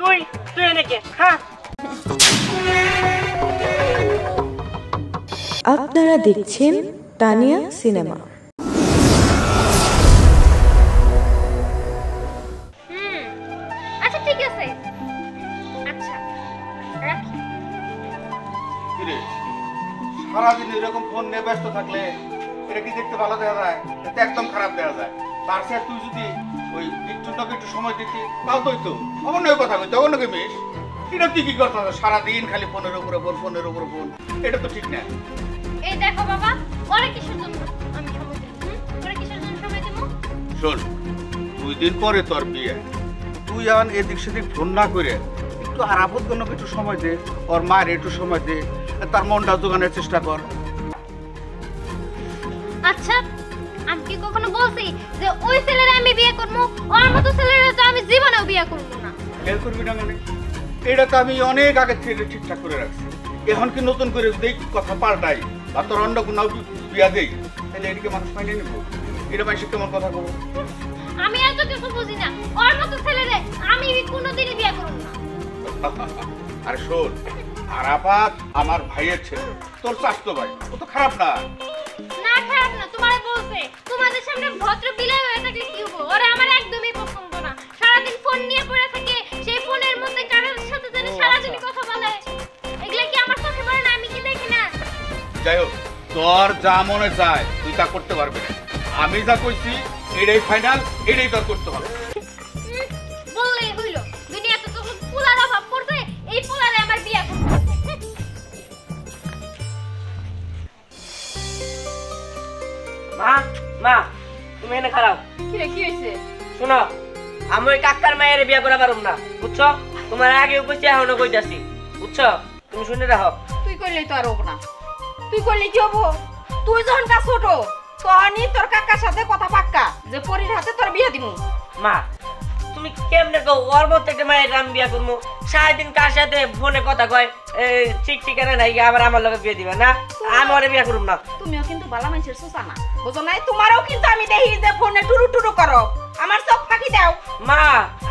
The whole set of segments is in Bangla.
তুই তুই এনেকে হ্যাঁ। আপনারা দেখছেন তানিয়া সিনেমা। আচ্ছা ঠিক আছে, আচ্ছা রাখি। সারাদিন এরকম ফোন নিয়ে ব্যস্ত থাকলে এটা কি দেখতে ভালো দেখা যায়? এটা একদম খারাপ দেখা যায়। তার সাথে তুই যদি ওই একটু সময় দিতি তাও তো হইতো। অন্য কথা কইতো, অন্য কে মিস এটা তুই কি করতে সারাদিন খালি ফোনের উপরে ফোন, ফোনের উপরে ফোন, এটা তো ঠিক না। এই দেখো বাবা, ওরা কিসের জন্য আমি সময় দেব? ওরা কিসের জন্য সময় দেব? শোন, 2 দিন পরে তোর বিয়ে, তুই এখন এদিক সেদিক ফোন না করে একটু আরাফত জন্য একটু সময় দে, ওর মায়ের একটু সময় দে, তার মনটা জোগানোর চেষ্টা কর। আচ্ছা আমি কি কখনো বলছি যে ওই ছেলেরা আমি বিয়ে করব? ওর মতো ছেলেরা তো আমি জীবনেও বিয়ে করব না। বিয়ে করবি না মানে? এটা তো আমি অনেক আগে থেকে ঠিকঠাক করে রাখছি। এখন কি নতুন করে যদি কথা পাল্টাই বা তোর অন্য কোনো বিয়া দেই, তাহলে এদিকে মানুষ মাইনে নিব? এটা মানুষ কেমন কথা বলবো? আমি এত কিছু বুঝি না। ওর মতো ছেলেরে আমি কোনোদিনই বিয়ে করব না। আরে শোন, আরাফাত আমার ভাইয়ের ছেলে, তোর চাচতো ভাই, ও তো খারাপ না। না খারাপ না, তোমারে বলছে তোমাদের সামনে ভদ্র বিলাই হয়ে থাকলে কি হবে? ওরা আমার একদমই পছন্দ না। সারাদিন ফোন নিয়ে পড়ে থাকে, সেই ফোনের মধ্যে কারোর সাথে যেন সারাদিন কথা বলে। এগুলা কি আমার চোখে পড়ে না? আমি কি দেখি না? যাই হোক, তোর যা মনে চায় তুই তা করতে পারবি না। আমি যা কইছি এটাই ফাইনাল, এটাই তোর করতে হবে। বললেই হইল। দুনিয়াতে যখন পোলার অভাব পড়ছে, এই পোলারে আমার বিয়ে করতে হবে। মা মা তুমি এনে খারাপ কি রে, কি হইছে? শোনো, আমি ওই কাকার মায়ের বিয়ে করা পারুম না, বুঝছো? তোমার আগে কইছি এখনো কইতাছি, বুঝছো? তুমি শুনে রাখো। তুই কইলেই তো আর হবো না। তুই কইলে কি হবো? তুই যখন কা ছোট তখনই তোর কাকার সাথে কথা পাক্কা যে পরির হাতে তোর বিয়ে দিমু। মা তুমি কেমনে কও ওর মতো একটা মায়ের আমি বিয়ে করবো? সারাদিন কার সাথে ফোনে কথা কয়, ঠিক ঠিকানা নাই, আবার আমার লগে বিয়ে দিবে না? আমি ওরে বিয়ে করব না। তুমিও কিন্তু বালা মানুষের সুসা না, বুঝো নাই? তোমারও কিন্তু আমি দেখি যে ফোনে টুরু টুরু করো, আমার চোখ ফাঁকি দাও। মা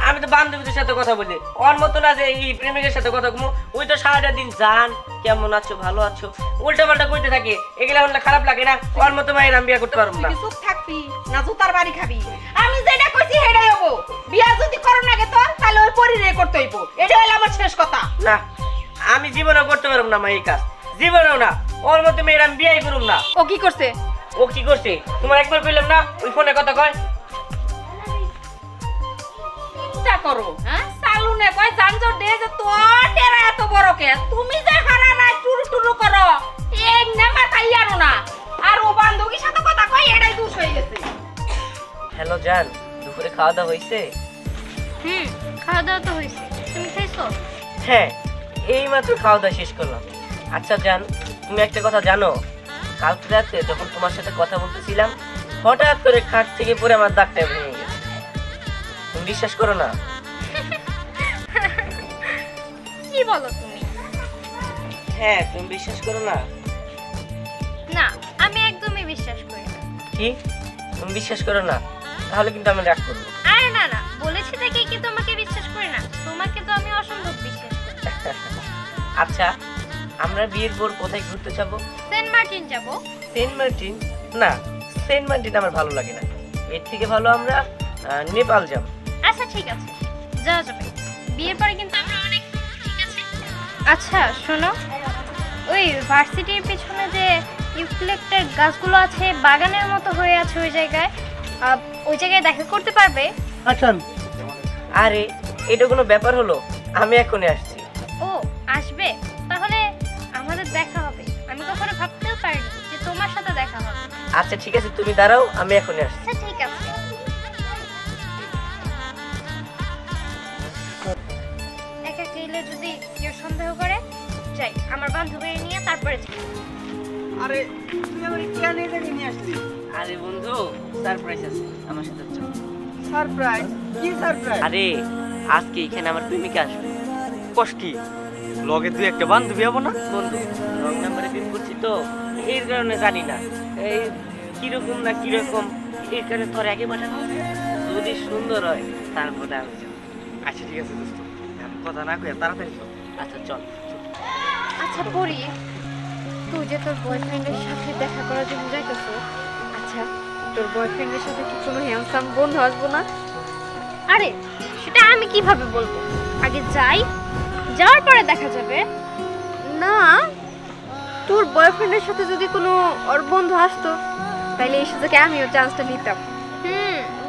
আমি তো বান্ধবীদের সাথে কথা বলি, ওর মতো না যে এই প্রেমিকের সাথে কথা বলবো। ওই তো সারাটা দিন জান কেমন আছো, ভালো আছো, উল্টা পাল্টা কইতে থাকে। এগুলা হলে খারাপ লাগে না? ওর মতো মায়ের আমি বিয়ে করতে পারবো না। তুই চুপ থাকবি না জুতার বাড়ি খাবি? আমি যেটা কইছি সেটাই হবো। বিয়া যদি করো না গে তোর, তাহলে ওই পরিরে করতে হইব। এটা হলো আমার শেষ কথা। না, আমি জীবনেও করতে পারবো না মা এই কাজ, জীবনেও না। ওর মতো মেয়ের আমি বিয়ে করব না। ও কি করছে? ও কি করছে তোমার একবার কইলাম না? ওই ফোনে কথা কয়। চিন্তা করো, হ্যাঁ? সালুনে কয় জানজর দে যে তোর টেরা এত বড় কে? তুমি যে হারা নাই টুরু টুরু করো, এক নামা খাইয়ারো না। আর ও বান্ধবীর সাথে কথা কয়, এটাই দোষ হয়ে গেছে। হ্যালো জান, দুপুরে খাওয়া দাওয়া হইছে? খাওয়া দাওয়া তো হয়েছে। তুমি খাইছো? হ্যাঁ, এই মাত্র খাওয়া দাওয়া শেষ করলাম। আচ্ছা জান, তুমি একটা কথা জানো? কালকে রাতে যখন তোমার সাথে কথা বলতেছিলাম, হঠাৎ করে খাট থেকে পড়ে আমার দাগটা ভেঙে গেছে। তুমি বিশ্বাস করো না? কি বলো তুমি? হ্যাঁ, তুমি বিশ্বাস করো না? না, আমি একদমই বিশ্বাস করি না। কি তুমি বিশ্বাস করো না? তাহলে কিন্তু আমি রাগ করবো। আরে না না, বলেছি দেখি কি তোমাকে বিশ্বাস করি না? তোমাকে তো আমি অসম্ভব বিশ্বাস করি। আচ্ছা, আমরা বিয়ের পর কোথায় ঘুরতে যাবো? সেন্ট মার্টিন যাব। সেন্ট মার্টিন? না, সেন্ট মার্টিন আমার ভালো লাগে না। এর থেকে ভালো আমরা নেপাল যাব। আচ্ছা ঠিক আছে, যাওয়া যাবে। বিয়ের পরে কিন্তু আমরা অনেক, ঠিক আছে? আচ্ছা শোনো, ওই ভার্সিটির পিছনে যে ইউক্যালিপটাস গাছগুলো আছে, বাগানের মতো হয়ে আছে ওই জায়গায় দেখা করতে পারবে? আচ্ছা। আরে এটা কোনো ব্যাপার হলো? আমি এখনই আসছি। ও আসবে? তাহলে আমাদের দেখা হবে। আমি কখনো ভাবতেও পারিনি যে তোমার সাথে দেখা হবে। আচ্ছা ঠিক আছে, তুমি দাঁড়াও, আমি এখনই আসছি। আচ্ছা ঠিক আছে। একা গেলে যদি কেউ সন্দেহ করে, যাই আমার বান্ধবীর নিয়ে তারপরে যাই। আরে তুই আমার কেন এখানে নিয়ে আসলি? আরে বন্ধু, সারপ্রাইজ আছে আমার সাথে, চল। সারপ্রাইজ? কি সারপ্রাইজ? আরে আজকে এখানে আমার প্রেমিকা আসবে। কষ্ট কি? লগে তুই একটা বান্ধবী হবো না? বন্ধু রং নাম্বারে প্রেম করছি তো, এর কারণে জানি না। এই কিরকম না কিরকম এখানে তোর আগে পাঠানো হবে। যদি সুন্দর হয় তারপরে আমি যাবো। আচ্ছা ঠিক আছে দোস্ত, এখন কথা না কইয়া তাড়াতাড়ি চল। আচ্ছা চল। আচ্ছা পরি, তুই যে তোর বয়ফ্রেন্ডের সাথে দেখা করার জন্য যাইতেছ, আচ্ছা তোর বয়ফ্রেন্ডের সাথে কি কোনো হ্যান্ডসাম বন্ধু আসবো না? আরে সেটা আমি কিভাবে বলবো, আগে যাই, যাওয়ার পরে দেখা যাবে। না, তোর বয়ফ্রেন্ডের সাথে যদি কোনো ওর বন্ধু আসতো তাহলে এই সুযোগে আমিও চান্সটা নিতাম।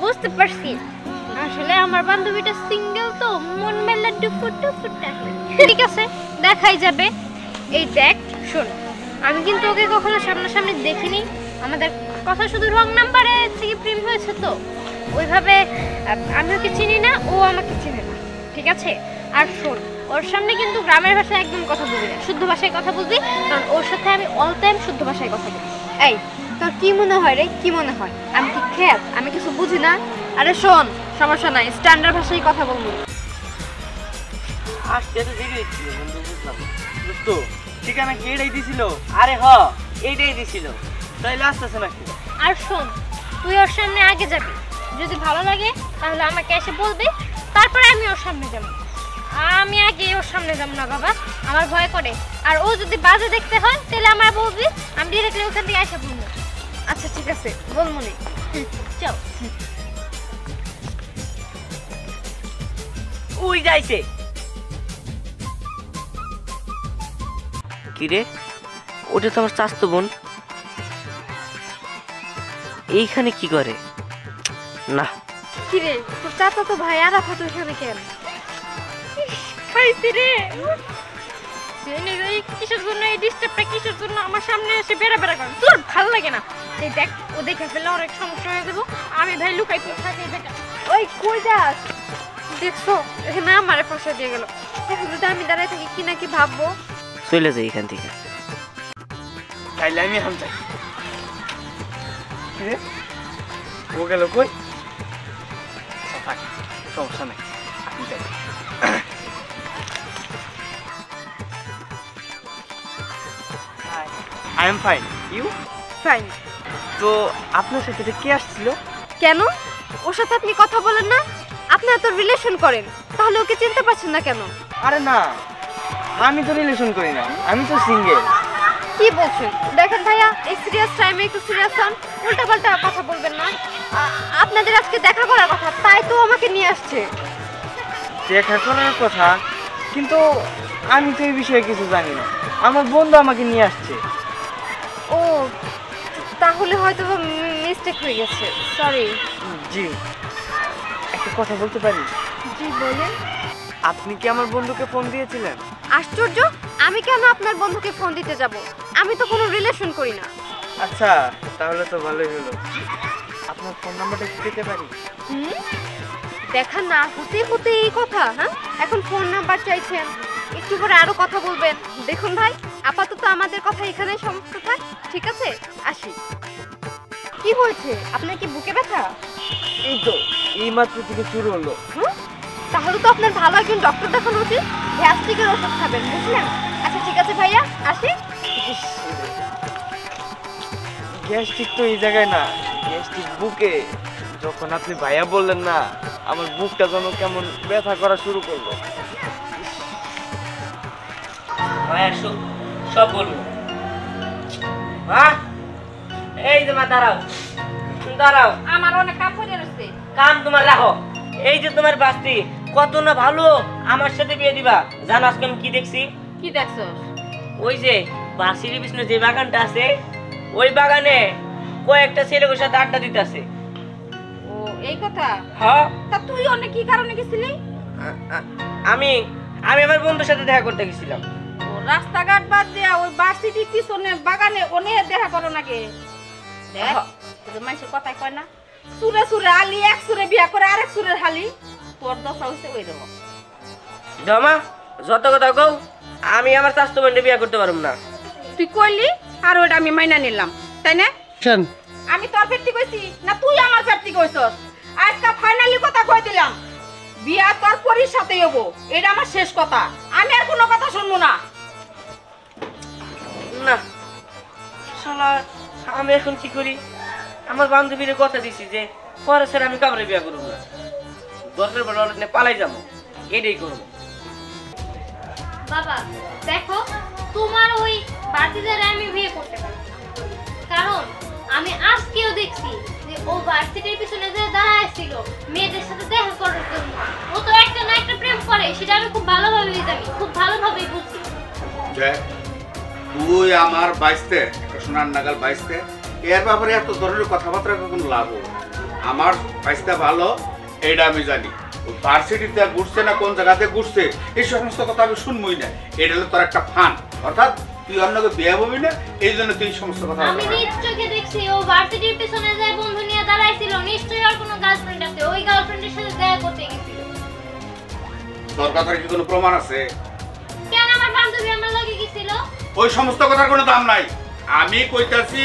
বুঝতে পারছি, আসলে আমার বান্ধবীটা সিঙ্গেল তো মন মেলা ডুফুট ডুফুট। ঠিক আছে, দেখাই যাবে। এই দেখ শোন, আমি কিন্তু ওকে কখনো সামনাসামনি দেখিনি, আমাদের কথা শুধু রং নাম্বারে থেকে প্রেম হয়েছে, তো ওইভাবে আমি ওকে চিনি না, ও আমাকে চিনে না, ঠিক আছে? আর শোন, ওর সামনে কিন্তু গ্রামের ভাষায় একদম কথা বলবি না, শুদ্ধ ভাষায় কথা বলবি, কারণ ওর সাথে আমি অল টাইম শুদ্ধ ভাষায় কথা বলি। এই তোর কি মনে হয় রে, কি মনে হয় আমি কি খেত, আমি কিছু বুঝি না? আরে শোন, সমস্যা নাই, স্ট্যান্ডার্ড ভাষায় কথা বলবো। আসতে তো দেরি হচ্ছিল বন্ধু, বুঝলাম। দোস্ত ঠিকানা কি এটাই দিছিল? আরে হ, এইটাই দিছিল। তাইলে আসতেছে নাকি? আর শোন, তুই ওর সামনে আগে যাবি, যদি ভালো লাগে তাহলে আমাকে এসে বলবি, তারপরে আমি ওর সামনে যাব। আমি আগে ওর সামনে যাব না বাবা, আমার ভয় করে। আর ও যদি বাজে দেখতে হয় তাহলে আমার বলবি, আমি ডিরেক্টলি ওখান থেকে এসে বলবো। আচ্ছা ঠিক আছে, বলবো নি, চল। ওই যাইছে। কিরে, ওটা তো আমার চাচতো বোন, এইখানে কি করে? না, কিরে, তোর চাচা তো ভাই আরাফাত ওইখানে কেন? খাইছি রে, কিসের জন্য এই ডিস্টার্বটা, কিসের জন্য আমার সামনে এসে বেড়া বেড়া করে? তোর ভালো লাগে না? এই দেখ, ও দেখে ফেললে অনেক সমস্যা হয়ে যাবো। আমি ভাই লুকাই থাকি। ওই কই যাস? দেখছো এখানে আমারে ফাঁসা দিয়ে গেল। এখন যদি আমি দাঁড়ায় থাকি কি না কি ভাববো। চলে যাই এখান থেকে। তাইলে আমি এখন যাই। কিরে, ও গেল কই? থাক, সমস্যা নাই, আমি যাই। I am fine, you? Fine. তো আপনার সাথে কে আসছিল? কেন, ওর সাথে আপনি কথা বলেন না? আপনি এত রিলেশন করেন, তাহলে ওকে চিনতে পারছেন না কেন? আরে না, আমি তো রিলেশন করি না, আমি তো সিঙ্গেল। কি বলছেন? দেখেন ভাইয়া, এই সিরিয়াস টাইমে একটু সিরিয়াস হন, উল্টাপাল্টা কথা বলবেন না। আপনাদের আজকে দেখা করার কথা, তাই তো আমাকে নিয়ে আসছে। দেখা করার কথা, কিন্তু আমি তো এই বিষয়ে কিছু জানি না, আমার বন্ধু আমাকে নিয়ে আসছে। ও, তাহলে হয়তো মিস্টেক হয়ে গেছে, সরি। জি, একটা কথা বলতে পারি? জি বলেন। আপনি কি আমার বন্ধুকে ফোন দিয়েছিলেন? আশ্চর্য, আমি কেন আপনার বন্ধুকে ফোন দিতে যাব? আমি তো কোনো রিলেশন করি না। আচ্ছা, তাহলে তো ভালোই হলো। আপনার ফোন নাম্বারটা কি পেতে পারি? দেখা না হতে হতে এই কথা, হ্যাঁ? এখন ফোন নাম্বার চাইছেন, একটু পরে আরো কথা বলবেন। দেখুন ভাই, আপাতত আমাদের কথা এখানেই সমাপ্ত থাক, ঠিক আছে? আসি। কি হয়েছে, আপনার কি বুকে ব্যথা? এই তো এই মাত্র থেকে শুরু হলো। তাহলে তো আপনার ভালো একজন ডক্টর দেখানো উচিত, গ্যাস্ট্রিকের ওষুধ খাবেন, বুঝলেন? আচ্ছা ঠিক আছে ভাইয়া, আসি। গ্যাস্ট্রিক তো এই জায়গায় না, গ্যাস্ট্রিক বুকে। যখন আপনি ভাইয়া বললেন না, আমার বুকটা যেন কেমন ব্যথা করা শুরু করলো। ভাইয়া সব বলবো। মা, এই যে মা, দাঁড়াও দাঁড়াও। আমার অনেক কাম পড়ে রয়েছে। কাম তোমার রাখো। এই যে তোমার বাস্তি কত না ভালো, আমার সাথে বিয়ে দিবা। জানো আজকে আমি কি দেখছি? কি দেখছস? ওই যে বাসির পিছনে যে বাগানটা আছে, ওই বাগানে কয়েকটা ছেলের সাথে আড্ডা দিতেছে। ও এই কথা? হ্যাঁ। তা তুই অনেক কি কারণে গেছিলি? আমি আমার বন্ধুর সাথে দেখা করতে গেছিলাম। ও রাস্তাঘাট বাদ দিয়া ওই ভার্সিটির পিছনে বাগানে ওনে দেখা করো নাকি? দেখ, মানুষের কথাই কয় না, সুরে সুরে আলি, এক সুরে বিয়া করে আরেক সুরের হালি। তোর দশা হয়েছে ওই রকম। জমা যত কথা কও, আমি আমার স্বাস্থ্য বন্ধে বিয়ে করতে পারবো না। তুই কইলি আর ওটা আমি মাইনা নিলাম, তাই না? আমি তোর ফেরতি কইছি না তুই আমার ফেরতি কইছস? আজকে ফাইনালি কথা কই দিলাম, বিয়া তোর পরির সাথেই হবো, এটা আমার শেষ কথা। আমি আর কোনো কথা শুনবো না। না শালা, আমি এখন কি করি? আমার বান্ধবীর কথা দিছি যে পরে স্যার আমি কামড়ে বিয়া করবো না, দরকার পড়লে অনেক পালাই যাবো, এটাই করবো। বাবা দেখো, তোমার ওই বাতিদারে আমি বিয়ে করতে পারবো না, কারণ আমি আজকেও দেখছি যে ও ভার্সিটির পিছনে যে দাঁড়ায় ছিল মেয়েদের সাথে দেখা করার জন্য। ও তো একটা না একটা প্রেম করে, সেটা আমি খুব ভালোভাবেই জানি, খুব ভালোভাবেই বুঝি। তুই আমার বাইসতে একটা সোনার নাগাল বাইসতে, এর ব্যাপারে এত ধরনের কথাবার্তা কোনো লাভ হবে না। আমার বাইসটা ভালো এইটা আমি জানি, ভার্সিটিতে ঘুরছে না কোন জায়গাতে ঘুরছে এই সমস্ত কথা আমি শুনবই না। এটা হলো তোর একটা ফান, অর্থাৎ তুই অন্যকে বিয়ে হবি না, এই জন্য তুই সমস্ত কথা। আমি নিজ চোখে দেখছি ও ভার্সিটির পিছনে যে বন্ধু নিয়ে দাঁড়াইছিল, নিশ্চয়ই আর কোনো গার্লফ্রেন্ড আছে, ওই গার্লফ্রেন্ডের সাথে দেখা করতে গেছিল। তোর কথার কি কোনো প্রমাণ আছে? কেন আমার বান্ধবী আমার লগে গেছিল? ওই সমস্ত কথার কোনো দাম নাই। আমি কইতাছি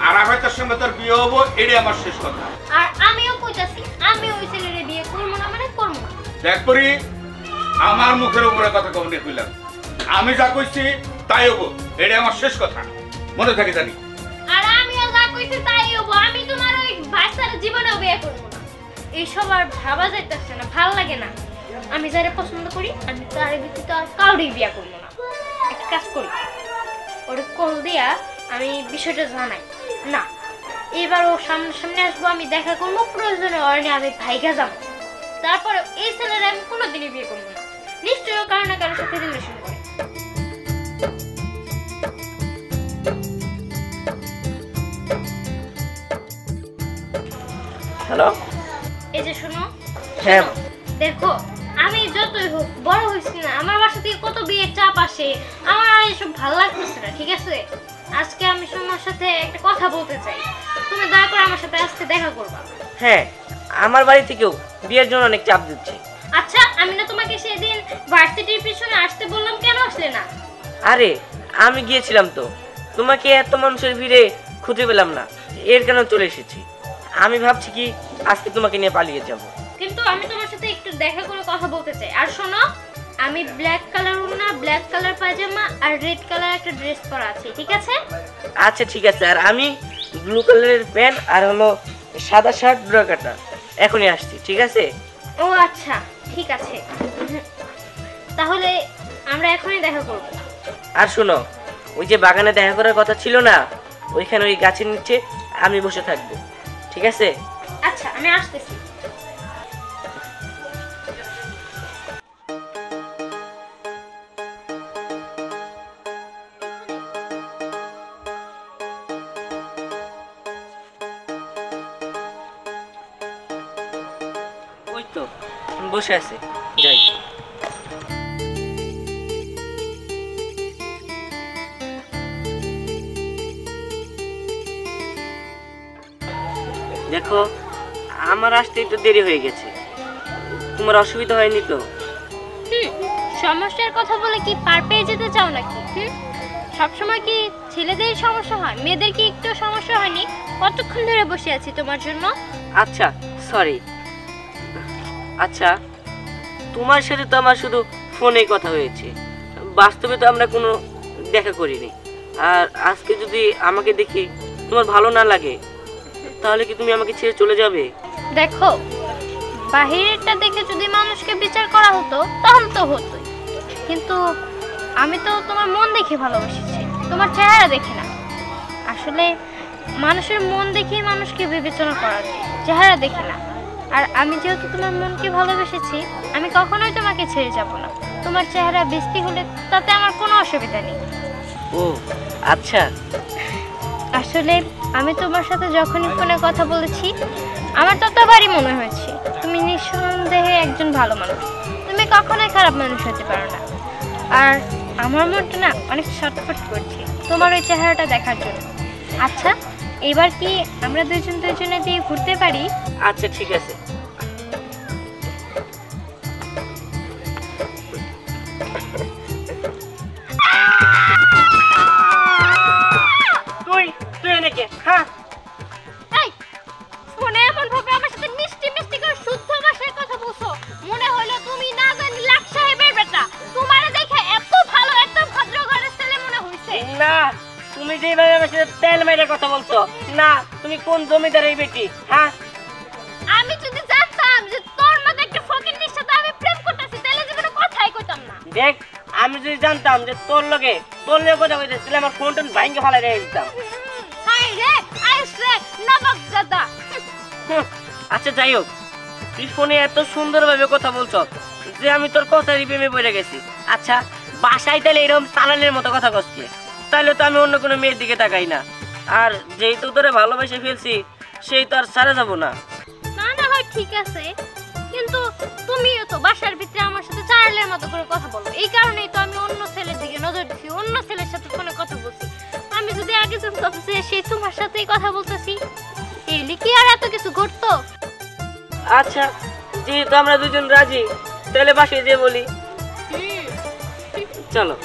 আরাফাতের সঙ্গে তোর বিয়ে হবো, এটাই আমার শেষ কথা। আর আমিও কইতাছি আমি ওই ছেলেরে বিয়ে করব না, মানে করব না। দেখ করি আমার মুখের উপরে কথা কম নিয়ে কইলাম, আমি যা কইছি তাই হবো, এটাই আমার শেষ কথা, মনে থাকে জানি। আর আমিও যা কইছি তাই হবো, আমি তোমার ওই বাচ্চার জীবনেও বিয়ে করব না। এইসব আর ভাবা যাইতেছে না, ভালো লাগে না। আমি যারে পছন্দ করি আমি তার ভিত্তিতে আর কাউরেই বিয়ে করব না। একটা কাজ করি, ওরে কল দিয়া আমি বিষয়টা জানাই না, এবার ও সামনে আসবো, আমি দেখা করবো, প্রয়োজনে ওর নিয়ে আমি ভাইগা যাবো। তারপরে এই ছেলেরা আমি কোনোদিনই বিয়ে করবো না, নিশ্চয়ই কারো না কারোর সাথে রিলেশন করে। হ্যালো, এই যে শোনো, হ্যাঁ দেখো আমি যতই হোক বড় হয়েছি না, আমার বাসা থেকে কত বিয়ের চাপ আসে, আমার আর এসব ভালো লাগতেছে না, ঠিক আছে? আজকে আমি তোমার সাথে একটা কথা বলতে চাই, তুমি দয়া করে আমার সাথে আজকে দেখা করবা। হ্যাঁ, আমার বাড়ি থেকেও বিয়ের জন্য অনেক চাপ দিচ্ছে। আচ্ছা, আমি না তোমাকে সেদিন ভার্সিটির পিছনে আসতে বললাম, কেন আসলে না? আরে আমি গিয়েছিলাম তো, তোমাকে এত মানুষের ভিড়ে খুঁজে পেলাম না, এর কারণে চলে এসেছি। আমি ভাবছি কি আজকে তোমাকে নিয়ে পালিয়ে যাব, কিন্তু আমি তোমার সাথে একটু দেখা করে কথা বলতে চাই। আর শোনো, আমি ব্ল্যাক কালার ওড়না, ব্ল্যাক কালার পায়জামা আর রেড কালার একটা ড্রেস পরা আছে, ঠিক আছে? আচ্ছা ঠিক আছে। আর আমি ব্লু কালারের প্যান্ট আর হলো সাদা শার্ট ব্লু কাটা, এখনই আসছি, ঠিক আছে? ও আচ্ছা ঠিক আছে, তাহলে আমরা এখনই দেখা করব। আর শোনো, ওই যে বাগানে দেখা করার কথা ছিল না, ওইখানে ওই গাছের নিচে আমি বসে থাকবো, ঠিক আছে? আচ্ছা আমি আসতেছি। ওই তো বসে আছে, যাই। দেখো, আমার আসতে একটু দেরি হয়ে গেছে, তোমার অসুবিধা হয়নি তো? সমস্যার কথা বলে কি পার পেয়ে যেতে চাও নাকি? সবসময় কি ছেলেদের সমস্যা হয়, মেয়েদের কি একটু সমস্যা হয়নি? কতক্ষণ ধরে বসে আছি তোমার জন্য। আচ্ছা সরি। আচ্ছা, তোমার সাথে তো আমার শুধু ফোনে কথা হয়েছে, বাস্তবে তো আমরা কোনো দেখা করিনি। আর আজকে যদি আমাকে দেখি তোমার ভালো না লাগে, তাহলে কি তুমি আমাকে ছেড়ে চলে যাবে? দেখো, বাহিরেরটা দেখে যদি মানুষকে বিচার করা হতো তাহলে তো হতোই, কিন্তু আমি তো তোমার মন দেখে ভালোবেসেছি, তোমার চেহারা দেখে না। আসলে মানুষের মন দেখেই মানুষকে বিবেচনা করা যায়, চেহারা দেখে না। আর আমি যেহেতু তোমার মনকে ভালোবেসেছি, আমি কখনোই তোমাকে ছেড়ে যাব না। তোমার চেহারা বৃষ্টি হলে তাতে আমার কোনো অসুবিধা নেই। ও আচ্ছা। আসলে আমি তোমার সাথে যখনই ফোনে কথা বলেছি, আমার ততবারই মনে হয়েছে তুমি নিঃসন্দেহে একজন ভালো মানুষ, তুমি কখনোই খারাপ মানুষ হতে পারো না। আর আমার মনটা না অনেক ছটফট করছে তোমার ওই চেহারাটা দেখার জন্য। আচ্ছা, এবার কি আমরা দুজনে দিয়ে ঘুরতে পারি? আচ্ছা ঠিক আছে। তুই এনেকে হ্যাঁ, এই ফোনে এমন ভাবে আমার সাথে মিষ্টি মিষ্টি করে শুদ্ধ ভাষায় কথা বলছো, মনে হলো তুমি না জানি লাখ সাহেবের বেটা। তোমারে দেখে এত ভালো, এত ভদ্র ঘরের ছেলে মনে হইছে। না, তুমি যেভাবে আমার সাথে তেল মেরে কথা বলছো, না তুমি তুমি কোন জমিদারের বেটি? হ্যাঁ, আমি যদি জানতাম যে তোর মতো একটা ফকিন্নির সাথে আমি প্রেম করতেছি তাহলে জীবনে কথাই কইতাম না। দেখ আমি যদি জানতাম যে তোর লগে কথা কইতে তাহলে আমার ফোন টোন ভাঙকে ফালাই রেখে দিতাম। হাই রে আইস রে নবাব দাদা। আচ্ছা যাই হোক, তুই ফোনে এত সুন্দরভাবে কথা বলছ যে আমি তোর কথারই প্রেমে পড়ে গেছি। আচ্ছা বাসায় তাহলে এরকম চালানের মতো কথা কচ্ছে, তাহলে তো আমি অন্য কোনো মেয়ের দিকে তাকাই না। আর যেহেতু তোরে ভালোবেসে ফেলছি সেই তো আর ছাড়া যাবো না। না না হয় ঠিক আছে, কিন্তু তুমিও তো বাসার ভিতরে আমার সাথে চার্লের মতো করে কথা বলো, এই কারণেই তো আমি অন্য ছেলের দিকে নজর দিচ্ছি, অন্য ছেলের সাথে ফোনে কথা বলছি। আমি যদি আগে জানতাম যে সেই তোমার সাথেই কথা বলতেছি তাহলে কি আর এত কিছু ঘটতো? আচ্ছা যেহেতু আমরা দুজন রাজি তাহলে বাসায় যেয়ে বলি। চলো।